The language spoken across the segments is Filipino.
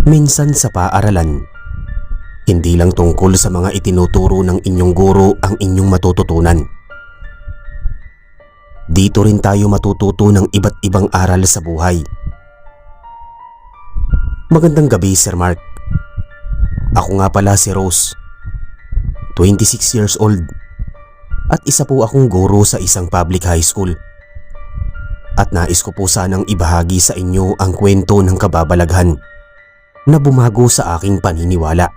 Minsan sa paaralan, hindi lang tungkol sa mga itinuturo ng inyong guro ang inyong matututunan. Dito rin tayo matututo ng iba't ibang aral sa buhay. Magandang gabi, Sir Mark. Ako nga pala si Rose, 26 years old, at isa po akong guro sa isang public high school. At nais ko po sanang ibahagi sa inyo ang kwento ng kababalaghan na bumago sa aking paniniwala.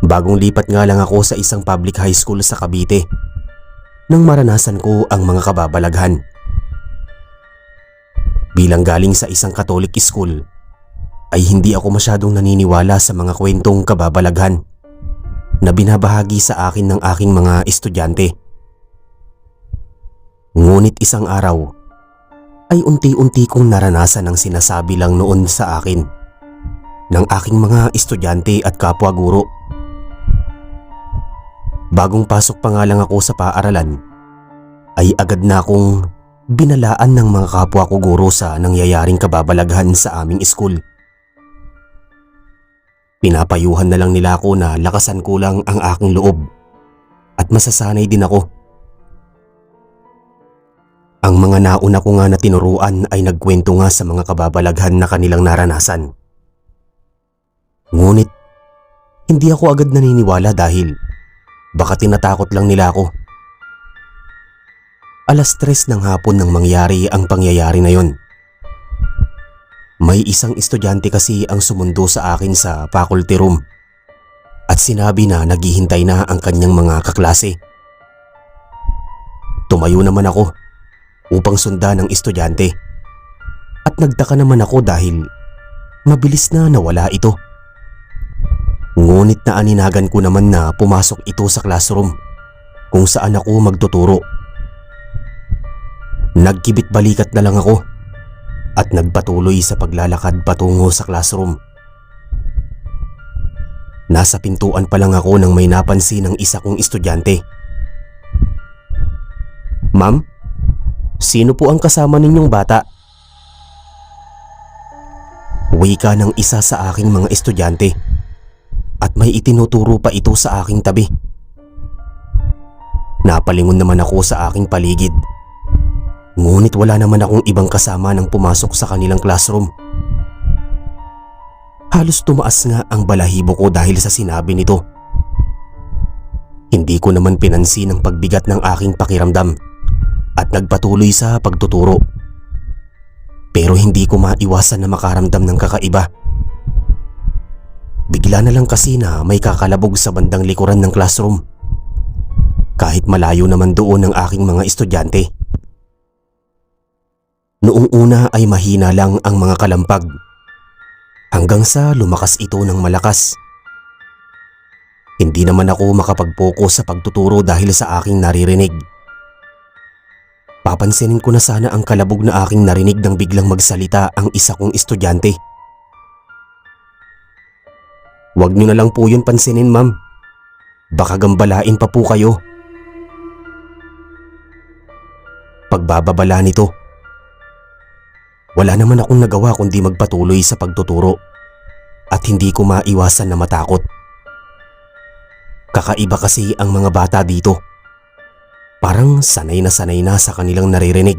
Bagong lipat nga lang ako sa isang public high school sa Cavite nang maranasan ko ang mga kababalaghan. Bilang galing sa isang Catholic school, ay hindi ako masyadong naniniwala sa mga kwentong kababalaghan na binabahagi sa akin ng aking mga estudyante. Ngunit isang araw ay unti-unti kong naranasan ang sinasabi lang noon sa akin ng aking mga estudyante at kapwa guro. Bagong pasok pa nga lang ako sa paaralan ay agad na akong binalaan ng mga kapwa ko guro sa nangyayaring kababalaghan sa aming school. Pinapayuhan na lang nila ako na lakasan ko lang ang aking loob at masasanay din ako. Ang mga nauna ko nga na tinuruan ay nagkwento nga sa mga kababalaghan na kanilang naranasan. Ngunit hindi ako agad naniniwala dahil baka tinatakot lang nila ako. 3:00 ng hapon nang mangyari ang pangyayari na yon. May isang estudyante kasi ang sumundo sa akin sa faculty room at sinabi na naghihintay na ang kanyang mga kaklase. Tumayo naman ako upang sundan ng estudyante at nagtaka naman ako dahil mabilis na nawala ito. Ngunit naaninagan ko naman na pumasok ito sa classroom kung saan ako magtuturo. Nagkibit balikat na lang ako at nagpatuloy sa paglalakad patungo sa classroom. Nasa pintuan pa lang ako nang may napansin ng isa kong estudyante. "Ma'am, sino po ang kasama ninyong bata?" Wika ng isa sa aking mga estudyante at may itinuturo pa ito sa aking tabi. Napalingon naman ako sa aking paligid. Ngunit wala naman akong ibang kasama nang pumasok sa kanilang classroom. Halos tumaas nga ang balahibo ko dahil sa sinabi nito. Hindi ko naman pinansin ang pagbigat ng aking pakiramdam at nagpatuloy sa pagtuturo. Pero hindi ko maiwasan na makaramdam ng kakaiba. Bigla na lang kasi na may kakalabog sa bandang likuran ng classroom. Kahit malayo naman doon ang aking mga estudyante. Noong una ay mahina lang ang mga kalampag hanggang sa lumakas ito ng malakas. Hindi naman ako makapag-focus sa pagtuturo dahil sa aking naririnig. Papansinin ko na sana ang kalabog na aking narinig nang biglang magsalita ang isa kong estudyante. "Huwag niyo na lang po yun pansinin, ma'am. Baka gambalain pa po kayo." Pagbababala nito, wala naman akong nagawa kundi magpatuloy sa pagtuturo at hindi ko maiwasan na matakot. Kakaiba kasi ang mga bata dito. Parang sanay na sa kanilang naririnig.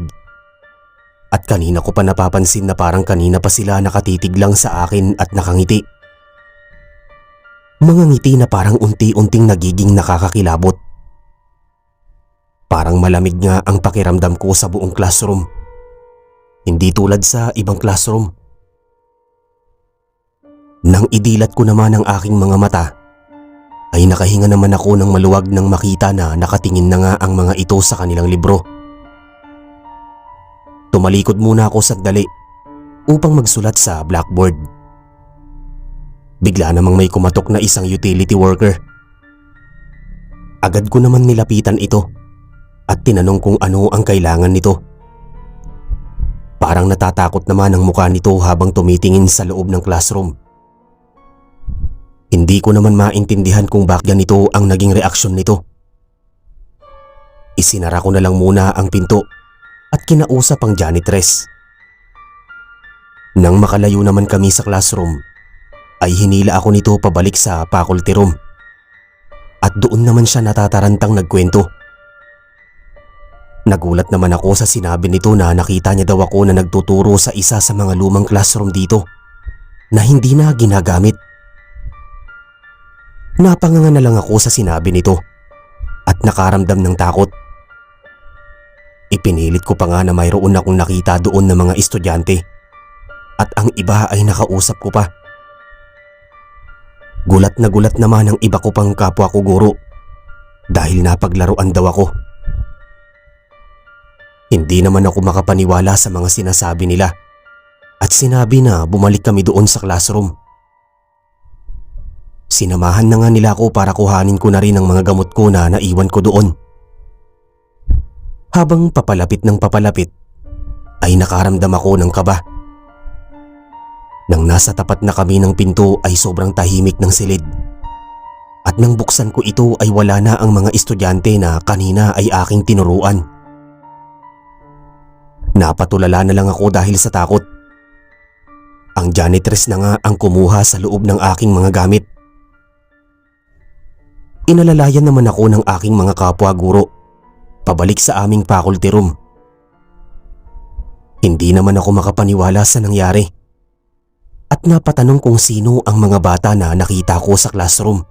At kanina ko pa napapansin na parang kanina pa sila nakatitig lang sa akin at nakangiti. Mga ngiti na parang unti-unting nagiging nakakakilabot. Parang malamig nga ang pakiramdam ko sa buong classroom. Hindi tulad sa ibang classroom. Nang idilat ko naman ang aking mga mata, ay nakahinga naman ako ng maluwag nang makita na nakatingin na nga ang mga ito sa kanilang libro. Tumalikod muna ako sandali upang magsulat sa blackboard. Bigla namang may kumatok na isang utility worker. Agad ko naman nilapitan ito at tinanong kung ano ang kailangan nito. Parang natatakot naman ang mukha nito habang tumitingin sa loob ng classroom. Hindi ko naman maintindihan kung bakit ganito ang naging reaksyon nito. Isinara ko na lang muna ang pinto at kinausap ang janitress. Nang makalayo naman kami sa classroom, ay hinila ako nito pabalik sa faculty room. At doon naman siya natatarantang nagkwento. Nagulat naman ako sa sinabi nito na nakita niya daw ako na nagtuturo sa isa sa mga lumang classroom dito na hindi na ginagamit. Napanganga na lang ako sa sinabi nito at nakaramdam ng takot. Ipinilit ko pa nga na mayroon akong nakita doon ng mga estudyante at ang iba ay nakausap ko pa. Gulat na gulat naman ang iba ko pang kapwa ko guro dahil napaglaruan daw ako. Hindi naman ako makapaniwala sa mga sinasabi nila at sinabi na bumalik kami doon sa classroom. Sinamahan na nga nila ako para kuhanin ko na rin ang mga gamot ko na naiwan ko doon. Habang papalapit ng papalapit ay nakaramdam ako ng kaba. Nang nasa tapat na kami ng pinto ay sobrang tahimik ng silid. At nang buksan ko ito ay wala na ang mga estudyante na kanina ay aking tinuruan. Napatulala na lang ako dahil sa takot. Ang janitress na nga ang kumuha sa loob ng aking mga gamit. Inalalayan naman ako ng aking mga kapwa guro pabalik sa aming faculty room. Hindi naman ako makapaniwala sa nangyari at napatanong kung sino ang mga bata na nakita ko sa classroom.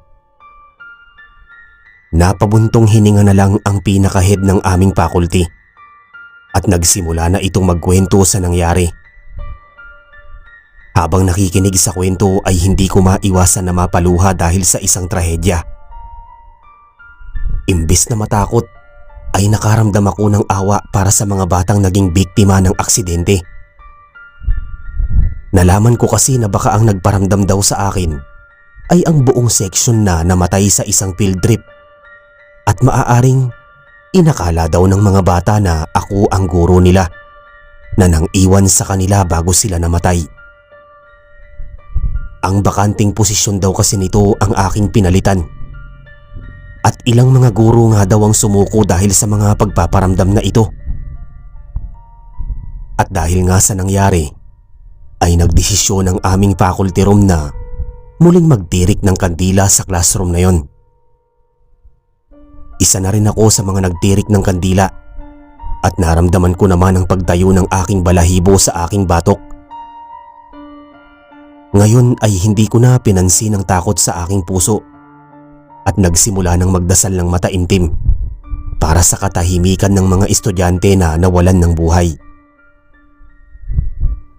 Napabuntong hininga na lang ang pinaka-head ng aming faculty at nagsimula na itong magkwento sa nangyari. Habang nakikinig sa kwento ay hindi ko maiwasan na mapaluha dahil sa isang trahedya. Imbes na matakot ay nakaramdam ako ng awa para sa mga batang naging biktima ng aksidente. Nalaman ko kasi na baka ang nagparamdam daw sa akin ay ang buong section na namatay sa isang field trip at maaaring inakala daw ng mga bata na ako ang guro nila na nang iwan sa kanila bago sila namatay. Ang bakanting posisyon daw kasi nito ang aking pinalitan at ilang mga guro nga daw ang sumuko dahil sa mga pagpaparamdam na ito. At dahil nga sa nangyari ay nagdesisyon ang aming faculty room na muling magtirik ng kandila sa classroom na yon. Isa na rin ako sa mga nagtirik ng kandila at naramdaman ko naman ang pagtayo ng aking balahibo sa aking batok. Ngayon ay hindi ko na pinansin ang takot sa aking puso at nagsimula ng magdasal ng mataimtim para sa katahimikan ng mga estudyante na nawalan ng buhay.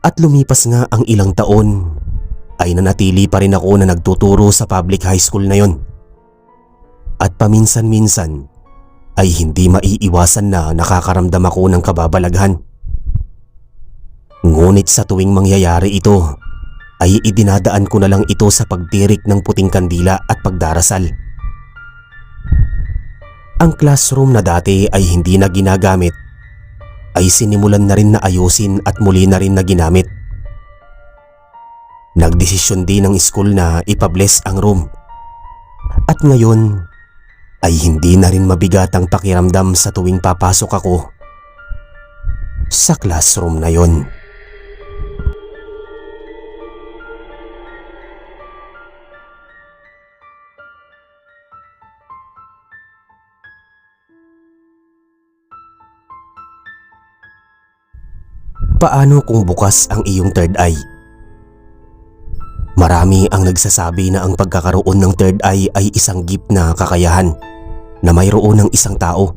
At lumipas nga ang ilang taon ay nanatili pa rin ako na nagtuturo sa public high school na yon. At paminsan-minsan ay hindi maiiwasan na nakakaramdam ako ng kababalaghan. Ngunit sa tuwing mangyayari ito ay idinadaan ko na lang ito sa pagtirik ng puting kandila at pagdarasal. Ang classroom na dati ay hindi na ginagamit ay sinimulan na rin na ayusin at muli na rin na ginamit. Nagdesisyon din ng school na ipabless ang room. At ngayon ay hindi na rin mabigat ang pakiramdam sa tuwing papasok ako sa classroom na yon. Paano kung bukas ang iyong third eye? Marami ang nagsasabi na ang pagkakaroon ng third eye ay isang gift na kakayahan na mayroon ng isang tao.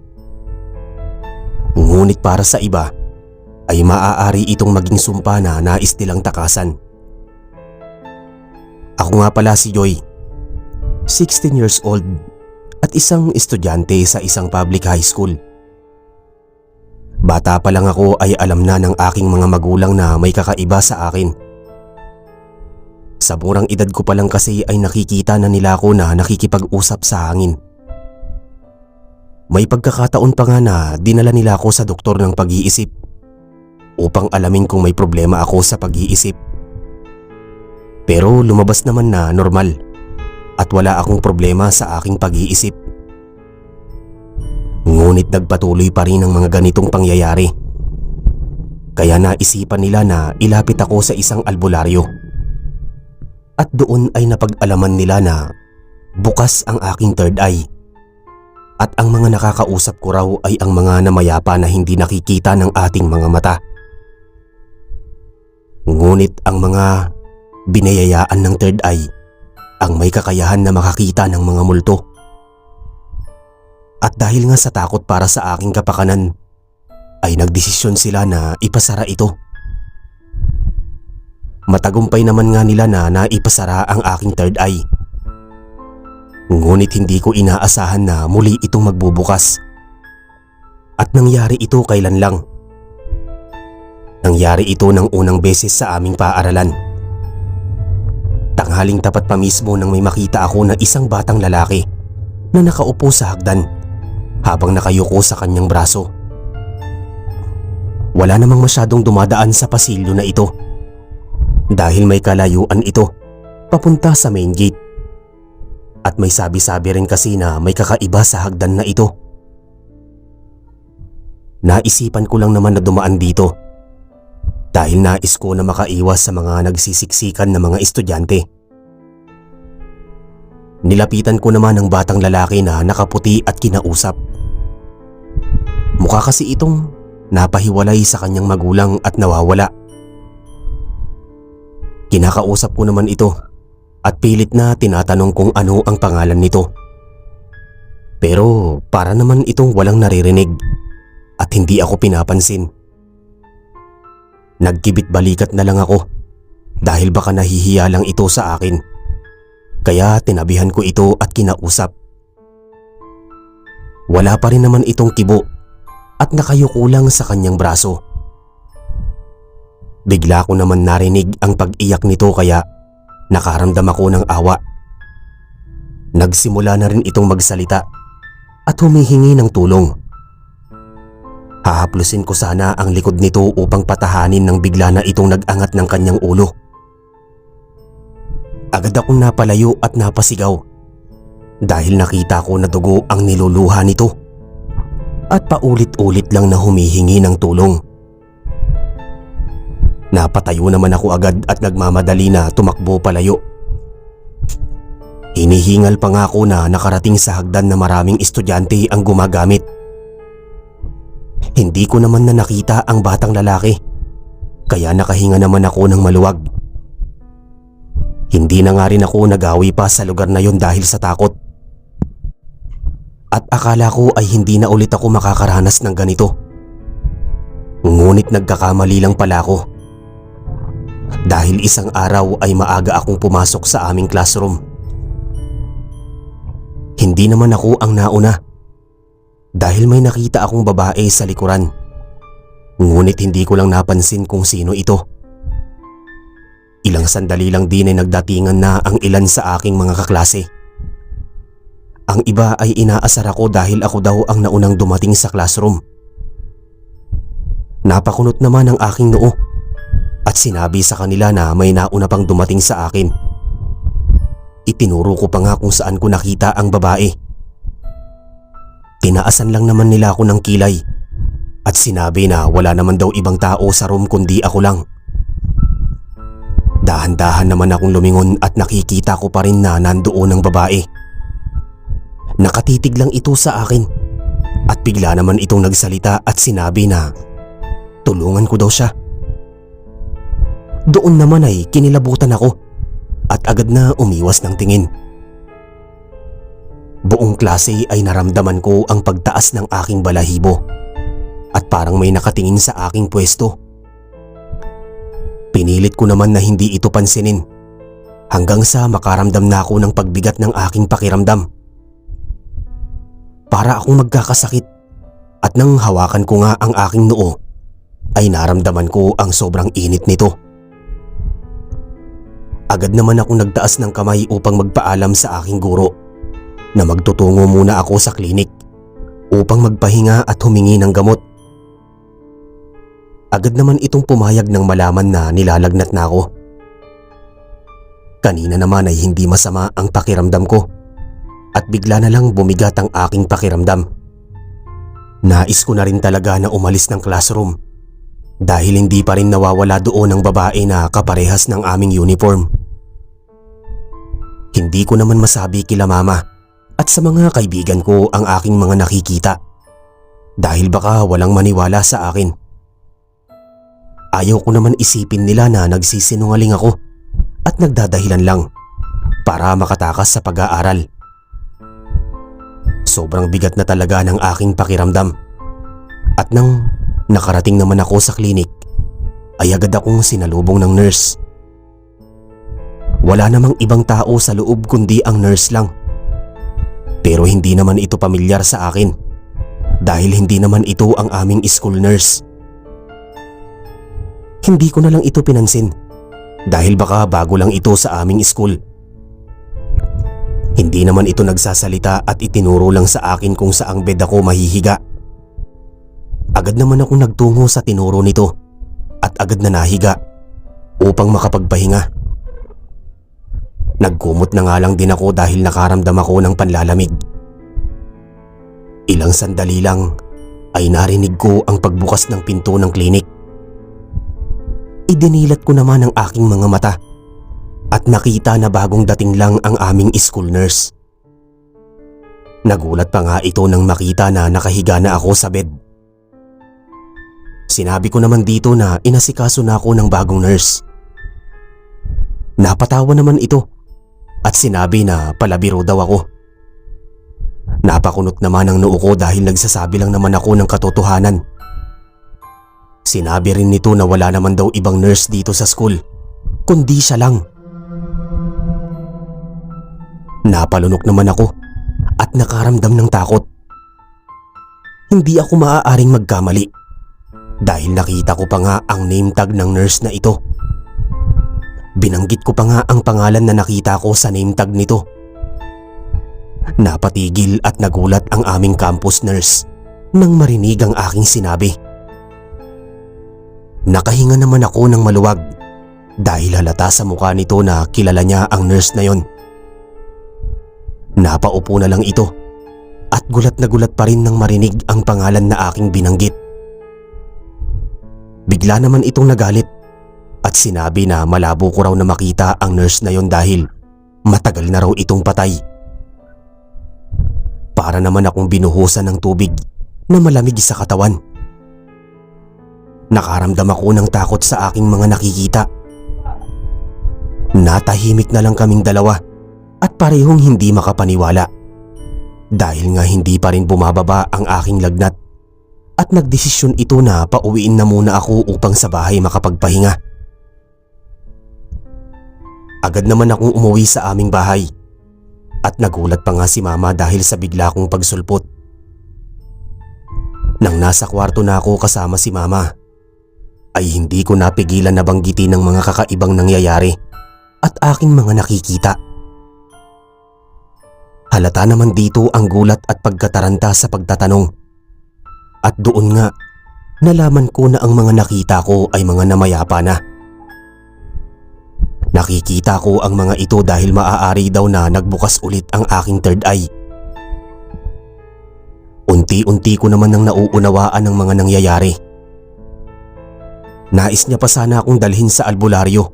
Ngunit para sa iba ay maaari itong maging sumpa na nais nilang takasan. Ako nga pala si Joy, 16 years old at isang estudyante sa isang public high school. Bata pa lang ako ay alam na ng aking mga magulang na may kakaiba sa akin. Sa murang edad ko pa lang kasi ay nakikita na nila ako na nakikipag-usap sa hangin. May pagkakataon pa nga na dinala nila ako sa doktor ng pag-iisip upang alamin kung may problema ako sa pag-iisip. Pero lumabas naman na normal at wala akong problema sa aking pag-iisip. Ngunit nagpatuloy pa rin ang mga ganitong pangyayari. Kaya naisipan nila na ilapit ako sa isang albularyo. At doon ay napag-alaman nila na bukas ang aking third eye. At ang mga nakakausap ko raw ay ang mga namayapa na hindi nakikita ng ating mga mata. Ngunit ang mga binayayaan ng third eye ang may kakayahan na makakita ng mga multo. At dahil nga sa takot para sa aking kapakanan, ay nagdesisyon sila na ipasara ito. Matagumpay naman nga nila na naipasara ang aking third eye. Ngunit hindi ko inaasahan na muli itong magbubukas. At nangyari ito kailan lang. Nangyari ito ng unang beses sa aming paaralan. Tanghaling tapat pa mismo nang may makita ako ng isang batang lalaki na nakaupo sa hagdan habang nakayuko sa kanyang braso. Wala namang masyadong dumadaan sa pasilyo na ito dahil may kalayuan ito papunta sa main gate. At may sabi-sabi rin kasi na may kakaiba sa hagdan na ito. Naisipan ko lang naman na dumaan dito dahil nais ko na makaiwas sa mga nagsisiksikan na mga estudyante. Nilapitan ko naman ang batang lalaki na nakaputi at kinausap. Mukha kasi itong napahiwalay sa kanyang magulang at nawawala. Kinakausap ko naman ito at pilit na tinatanong kung ano ang pangalan nito. Pero para naman itong walang naririnig at hindi ako pinapansin. Nagkibit balikat na lang ako dahil baka nahihiya lang ito sa akin. Kaya tinabihan ko ito at kinausap. Wala pa rin naman itong kibo at nakayuko lang sa kanyang braso. Bigla ko naman narinig ang pag-iyak nito kaya nakaramdam ako ng awa. Nagsimula na rin itong magsalita at humihingi ng tulong. Hahaplusin ko sana ang likod nito upang patahanin nang bigla na itong nag-angat ng kanyang ulo. Agad akong napalayo at napasigaw dahil nakita ko na dugo ang niluluha nito at paulit-ulit lang na humihingi ng tulong. Napatayo naman ako agad at nagmamadali na tumakbo palayo. Hinihingal pa nga ako na nakarating sa hagdan na maraming estudyante ang gumagamit. Hindi ko naman na nakita ang batang lalaki, kaya nakahinga naman ako ng maluwag. Hindi na nga rin ako nagawi pa sa lugar na yon dahil sa takot. At akala ko ay hindi na ulit ako makakaranas ng ganito. Ngunit nagkakamali lang pala ako. Dahil isang araw ay maaga akong pumasok sa aming classroom. Hindi naman ako ang nauna dahil may nakita akong babae sa likuran. Ngunit hindi ko lang napansin kung sino ito. Ilang sandali lang din ay nagdatingan na ang ilan sa aking mga kaklase. Ang iba ay inaasar ako dahil ako daw ang naunang dumating sa classroom. Napakunot naman ang aking noo at sinabi sa kanila na may nauna pang dumating sa akin. Itinuro ko pa nga kung saan ko nakita ang babae. Tinaasan lang naman nila ako ng kilay at sinabi na wala naman daw ibang tao sa room kundi ako lang. Dahan-dahan naman akong lumingon at nakikita ko pa rin na nandoon ang babae. Nakatitig lang ito sa akin at bigla naman itong nagsalita at sinabi na tulungan ko daw siya. Doon naman ay kinilabutan ako at agad na umiwas ng tingin. Buong klase ay naramdaman ko ang pagtaas ng aking balahibo at parang may nakatingin sa aking pwesto. Pinilit ko naman na hindi ito pansinin hanggang sa makaramdam na ako ng pagbigat ng aking pakiramdam. Para akong magkakasakit at nang hawakan ko nga ang aking noo ay naramdaman ko ang sobrang init nito. Agad naman akong nagtaas ng kamay upang magpaalam sa aking guro na magtutungo muna ako sa klinik upang magpahinga at humingi ng gamot. Agad naman itong pumayag nang malaman na nilalagnat na ako. Kanina naman ay hindi masama ang pakiramdam ko at bigla na lang bumigat ang aking pakiramdam. Nais ko na rin talaga na umalis ng classroom dahil hindi pa rin nawawala doon ang babae na kaparehas ng aming uniform. Hindi ko naman masabi kila mama at sa mga kaibigan ko ang aking mga nakikita dahil baka walang maniwala sa akin. Ayaw ko naman isipin nila na nagsisinungaling ako at nagdadahilan lang para makatakas sa pag-aaral. Sobrang bigat na talaga ng aking pakiramdam at nang nakarating naman ako sa klinik ay agad akong sinalubong ng nurse. Wala namang ibang tao sa loob kundi ang nurse lang. Pero hindi naman ito pamilyar sa akin dahil hindi naman ito ang aming school nurse. Hindi ko na lang ito pinansin dahil baka bago lang ito sa aming school. Hindi naman ito nagsasalita at itinuro lang sa akin kung saang bed ako mahihiga. Agad naman akong nagtungo sa tinuro nito at agad na nahiga upang makapagpahinga. Nagkumot na nga lang din ako dahil nakaramdam ako ng panlalamig. Ilang sandali lang ay narinig ko ang pagbukas ng pinto ng klinik. Idinilat ko naman ang aking mga mata at nakita na bagong dating lang ang aming school nurse. Nagulat pa nga ito nang makita na nakahiga na ako sa bed. Sinabi ko naman dito na inasikaso na ako ng bagong nurse. Napatawa naman ito at sinabi na palabiro daw ako. Napakunot naman ang noo ko dahil nagsasabi lang naman ako ng katotohanan. Sinabi rin nito na wala naman daw ibang nurse dito sa school, kundi siya lang. Napalunok naman ako at nakaramdam ng takot. Hindi ako maaaring magkamali dahil nakita ko pa nga ang name tag ng nurse na ito. Binanggit ko pa nga ang pangalan na nakita ko sa name tag nito. Napatigil at nagulat ang aming campus nurse nang marinig ang aking sinabi. Nakahinga naman ako ng maluwag dahil halata sa mukha nito na kilala niya ang nurse na yon. Napaupo na lang ito at gulat na gulat pa rin nang marinig ang pangalan na aking binanggit. Bigla naman itong nagalit at sinabi na malabo ko raw na makita ang nurse na yon dahil matagal na raw itong patay. Para naman akong binuhusan ng tubig na malamig sa katawan. Nakaramdam ako ng takot sa aking mga nakikita. Natahimik na lang kaming dalawa at parehong hindi makapaniwala dahil nga hindi pa rin bumababa ang aking lagnat at nagdesisyon ito na pauwiin na muna ako upang sa bahay makapagpahinga. Agad naman akong umuwi sa aming bahay at nagulat pa nga si mama dahil sa bigla kong pagsulpot. Nang nasa kwarto na ako kasama si mama ay hindi ko napigilan na banggitin ng mga kakaibang nangyayari at aking mga nakikita. Halata naman dito ang gulat at pagkataranta sa pagtatanong. At doon nga, nalaman ko na ang mga nakita ko ay mga namayapa na. Nakikita ko ang mga ito dahil maaari daw na nagbukas ulit ang aking third eye. Unti-unti ko naman nang nauunawaan ang mga nangyayari. Nais niya pa sana akong dalhin sa albularyo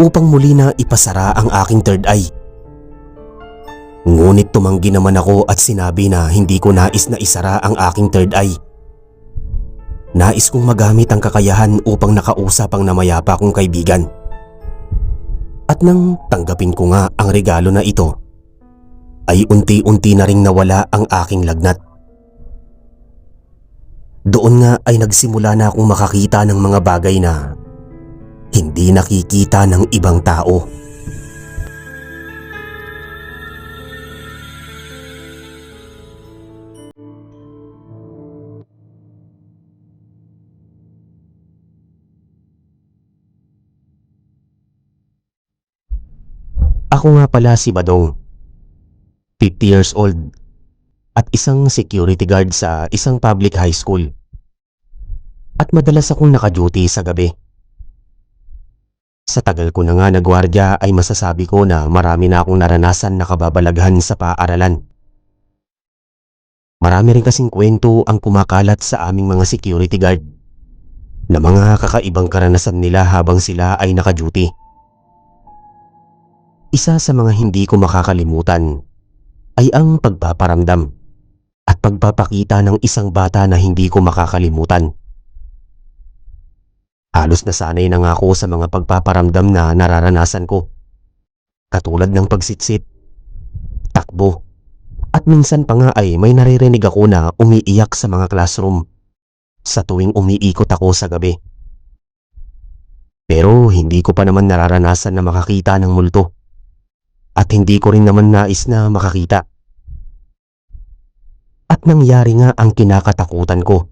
upang muli na ipasara ang aking third eye. Ngunit tumanggi naman ako at sinabi na hindi ko nais na isara ang aking third eye. Nais kong magamit ang kakayahan upang nakausap ang namayapa kong kaibigan. At nang tanggapin ko nga ang regalo na ito, ay unti-unti na ring nawala ang aking lagnat. Doon nga ay nagsimula na akong makakita ng mga bagay na hindi nakikita ng ibang tao. Ako nga pala si Badong, 50 years old at isang security guard sa isang public high school. At madalas akong naka-duty sa gabi. Sa tagal ko na nga nagwardya ay masasabi ko na marami na akong naranasan na kababalaghan sa paaralan. Marami rin kasing kwento ang kumakalat sa aming mga security guard. na mga kakaibang karanasan nila habang sila ay naka-duty. Isa sa mga hindi ko makakalimutan ay ang pagpaparamdam at pagpapakita ng isang bata na hindi ko makakalimutan. Halos nasanay na nga ako sa mga pagpaparamdam na nararanasan ko, katulad ng pagsitsit, takbo, at minsan pa nga ay may naririnig ako na umiiyak sa mga classroom sa tuwing umiikot ako sa gabi. Pero hindi ko pa naman nararanasan na makakita ng multo at hindi ko rin naman nais na makakita. At nangyari nga ang kinakatakutan ko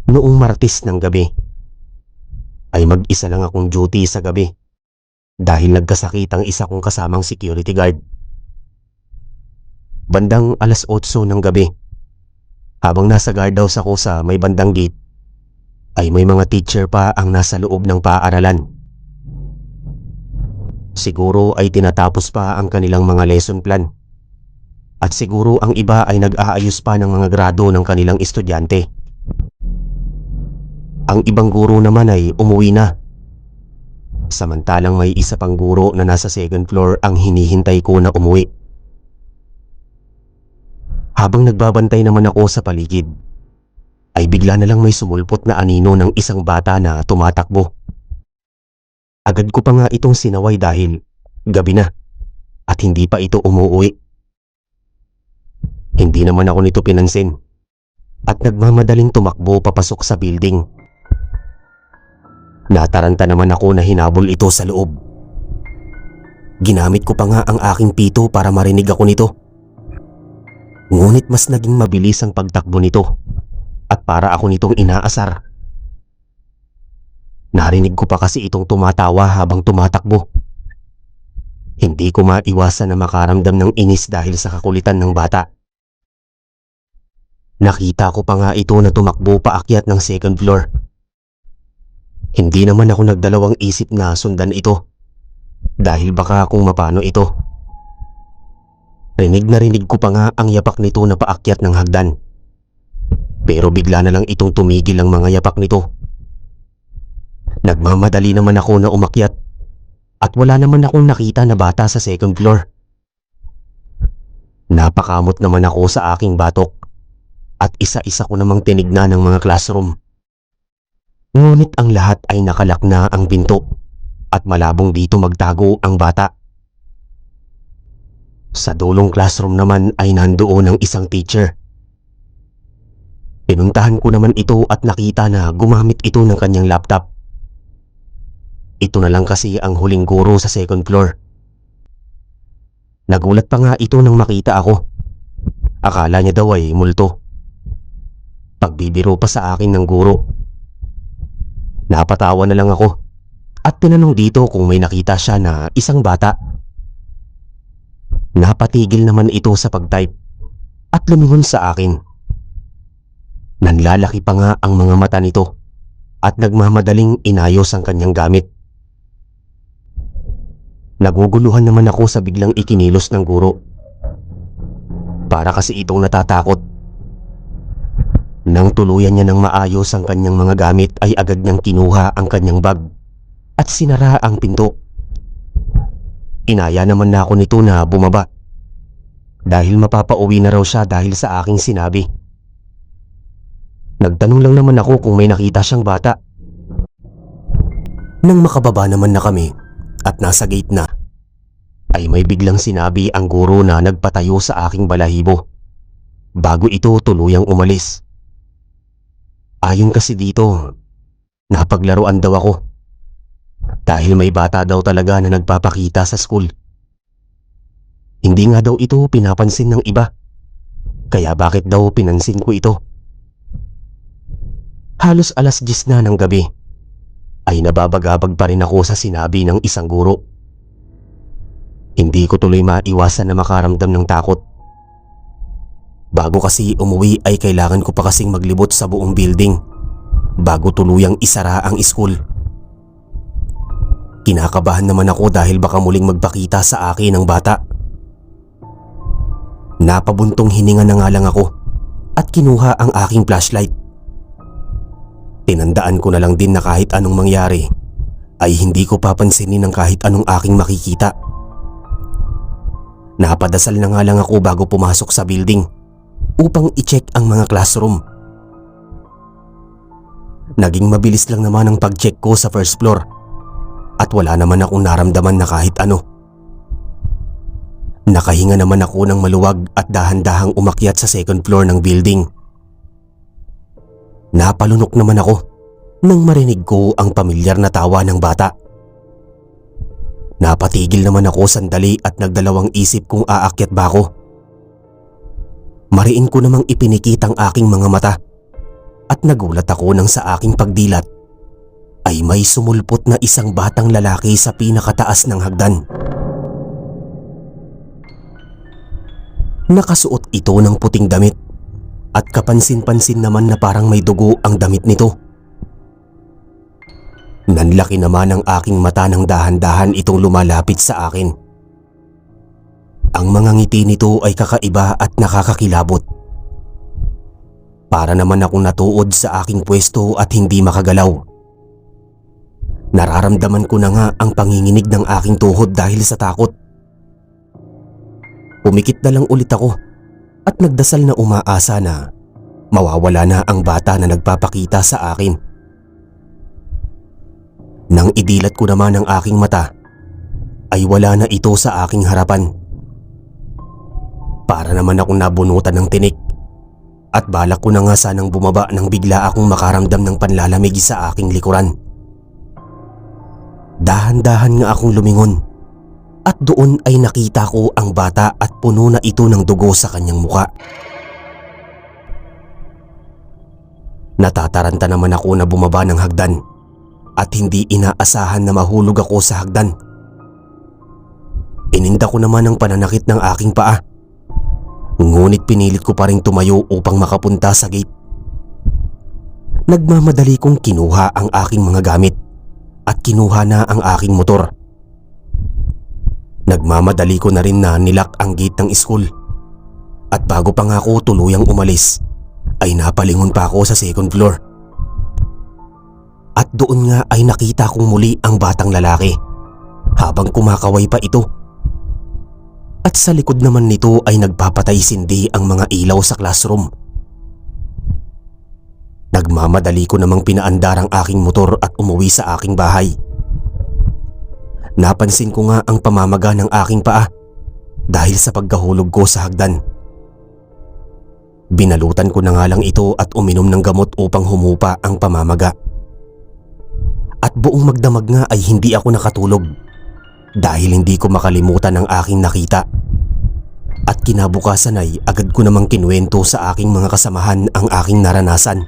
noong Martes ng gabi. Ay mag-isa lang akong duty sa gabi dahil nagkasakit ang isa kong kasamang security guard. Bandang 8:00 ng gabi, habang nasa guardhouse ako sa may bandang gate, ay may mga teacher pa ang nasa loob ng paaralan. Siguro ay tinatapos pa ang kanilang mga lesson plan. At siguro ang iba ay nag-aayos pa ng mga grado ng kanilang estudyante. Ang ibang guro naman ay umuwi na. Samantalang may isa pang guro na nasa second floor ang hinihintay ko na umuwi. Habang nagbabantay naman ako sa paligid, ay bigla na lang may sumulpot na anino ng isang bata na tumatakbo. Agad ko pa nga itong sinaway dahil gabi na at hindi pa ito umuwi. Hindi naman ako nito pinansin at nagmamadaling tumakbo papasok sa building. Nataranta naman ako na hinabol ito sa loob. Ginamit ko pa nga ang aking pito para marinig ako nito. Ngunit mas naging mabilis ang pagtakbo nito at para ako nitong inaasar. Narinig ko pa kasi itong tumatawa habang tumatakbo. Hindi ko maiwasan na makaramdam ng inis dahil sa kakulitan ng bata. Nakita ko pa nga ito na tumakbo paakyat ng second floor. Hindi naman ako nagdalawang isip na sundan ito dahil baka kung mapano ito. Rinig na rinig ko pa nga ang yapak nito na paakyat ng hagdan. Pero bigla na lang itong tumigil ang mga yapak nito. Nagmamadali naman ako na umakyat at wala naman akong nakita na bata sa second floor. Napakamot naman ako sa aking batok at isa-isa ko namang tinignan ng mga classroom. Ngunit ang lahat ay nakalak na ang pinto at malabong dito magtago ang bata. Sa dulong classroom naman ay nandoon ang isang teacher. Pinuntahan ko naman ito at nakita na gumamit ito ng kanyang laptop. Ito na lang kasi ang huling guro sa second floor. Nagulat pa nga ito nang makita ako. Akala niya daw ay multo. Pagbibiro pa sa akin ng guro. Napatawa na lang ako at tinanong dito kung may nakita siya na isang bata. Napatigil naman ito sa pag-type at lumingon sa akin. Nanlalaki pa nga ang mga mata nito at nagmamadaling inayos ang kanyang gamit. Naguguluhan naman ako sa biglang ikinilos ng guro. Para kasi itong natatakot. Nang tuluyan niya ng maayos ang kanyang mga gamit ay agad niyang kinuha ang kanyang bag at sinara ang pinto. Inaya naman na ako nito na bumaba dahil mapapauwi na raw siya dahil sa aking sinabi. Nagtanong lang naman ako kung may nakita siyang bata. Nang makababa naman na kami at nasa gate na, ay may biglang sinabi ang guro na nagpatayo sa aking balahibo bago ito tuluyang umalis. Ayon kasi dito, napaglaruan daw ako dahil may bata daw talaga na nagpapakita sa school. Hindi nga daw ito pinapansin ng iba, kaya bakit daw pinansin ko ito? Halos 10:00 na ng gabi ay nababagabag pa rin ako sa sinabi ng isang guro. Hindi ko tuloy maiwasan na makaramdam ng takot. Bago kasi umuwi ay kailangan ko pa kasing maglibot sa buong building bago tuluyang isara ang school. Kinakabahan naman ako dahil baka muling magpakita sa akin ang bata. Napabuntong hininga na nga lang ako at kinuha ang aking flashlight. Tinandaan ko na lang din na kahit anong mangyari ay hindi ko papansinin ng kahit anong aking makikita. Napadasal na nga lang ako bago pumasok sa building upang i-check ang mga classroom. Naging mabilis lang naman ang pag-check ko sa first floor at wala naman akong naramdaman na kahit ano. Nakahinga naman ako ng maluwag at dahan-dahang umakyat sa second floor ng building. Napalunok naman ako nang marinig ko ang pamilyar na tawa ng bata. Napatigil naman ako sandali at nagdalawang isip kung aakyat ba ako. Mariin ko namang ipinikit ang aking mga mata at nagulat ako nang sa aking pagdilat ay may sumulpot na isang batang lalaki sa pinakataas ng hagdan. Nakasuot ito ng puting damit at kapansin-pansin naman na parang may dugo ang damit nito. Nanlaki naman ang aking mata nang dahan-dahan itong lumalapit sa akin. Ang mga ngiti nito ay kakaiba at nakakakilabot. Para naman akong natuod sa aking pwesto at hindi makagalaw. Nararamdaman ko na nga ang panginginig ng aking tuhod dahil sa takot. Pumikit na lang ulit ako at nagdasal na umaasa na mawawala na ang bata na nagpapakita sa akin. Nang idilat ko naman ang aking mata, ay wala na ito sa aking harapan. Para naman akong nabunutan ng tinik at balak ko na nga sanang bumaba nang bigla akong makaramdam ng panlalamig sa aking likuran. Dahan-dahan nga akong lumingon at doon ay nakita ko ang bata at puno na ito ng dugo sa kanyang muka. Natataranta naman ako na bumaba ng hagdan at hindi inaasahan na mahulog ako sa hagdan. Ininda ko naman ang pananakit ng aking paa. Ngunit pinilit ko pa ring tumayo upang makapunta sa gate. Nagmamadali kong kinuha ang aking mga gamit at kinuha na ang aking motor. Nagmamadali ko na rin na nilak ang gate ng school. At bago pa nga ako tuluyang umalis, ay napalingon pa ako sa second floor. At doon nga ay nakita kong muli ang batang lalaki habang kumakaway pa ito. At sa likod naman nito ay nagpapatay sindi ang mga ilaw sa classroom. Nagmamadali ko namang pinaandar ang aking motor at umuwi sa aking bahay. Napansin ko nga ang pamamaga ng aking paa dahil sa pagkahulog ko sa hagdan. Binalutan ko na nga lang ito at uminom ng gamot upang humupa ang pamamaga. At buong magdamag nga ay hindi ako nakatulog dahil hindi ko makalimutan ang aking nakita. At kinabukasan ay agad ko namang kinuwento sa aking mga kasamahan ang aking naranasan.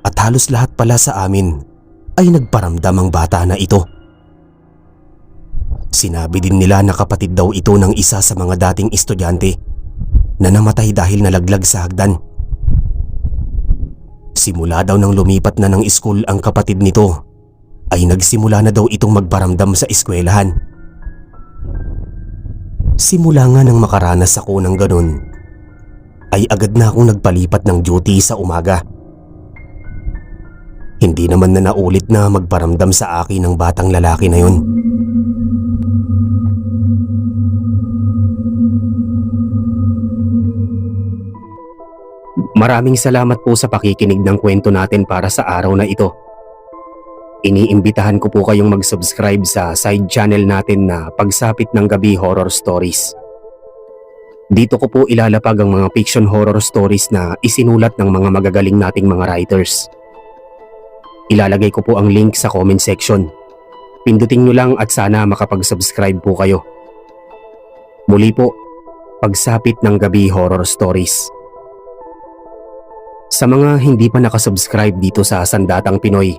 At halos lahat pala sa amin ay nagparamdam ang bata na ito. Sinabi din nila na kapatid daw ito ng isa sa mga dating estudyante na namatay dahil nalaglag sa hagdan. Simula daw nang lumipat na ng school ang kapatid nito, ay nagsimula na daw itong magparamdam sa eskwelahan. Simula nga nang makaranas ako ng ganun, ay agad na akong nagpalipat ng duty sa umaga. Hindi naman na naulit na magparamdam sa akin ng batang lalaki na yun. Maraming salamat po sa pakikinig ng kwento natin para sa araw na ito. Iniimbitahan ko po kayong mag-subscribe sa side channel natin na Pagsapit ng Gabi Horror Stories. Dito ko po ilalapag ang mga fiction horror stories na isinulat ng mga magagaling nating mga writers. Ilalagay ko po ang link sa comment section. Pindutin nyo lang at sana makapag-subscribe po kayo. Muli po, Pagsapit ng Gabi Horror Stories. Sa mga hindi pa nakasubscribe dito sa Sandatang Pinoy,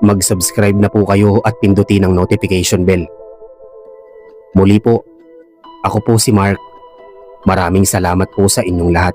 mag-subscribe na po kayo at pindutin ang notification bell. Muli po, ako po si Mark. Maraming salamat po sa inyong lahat.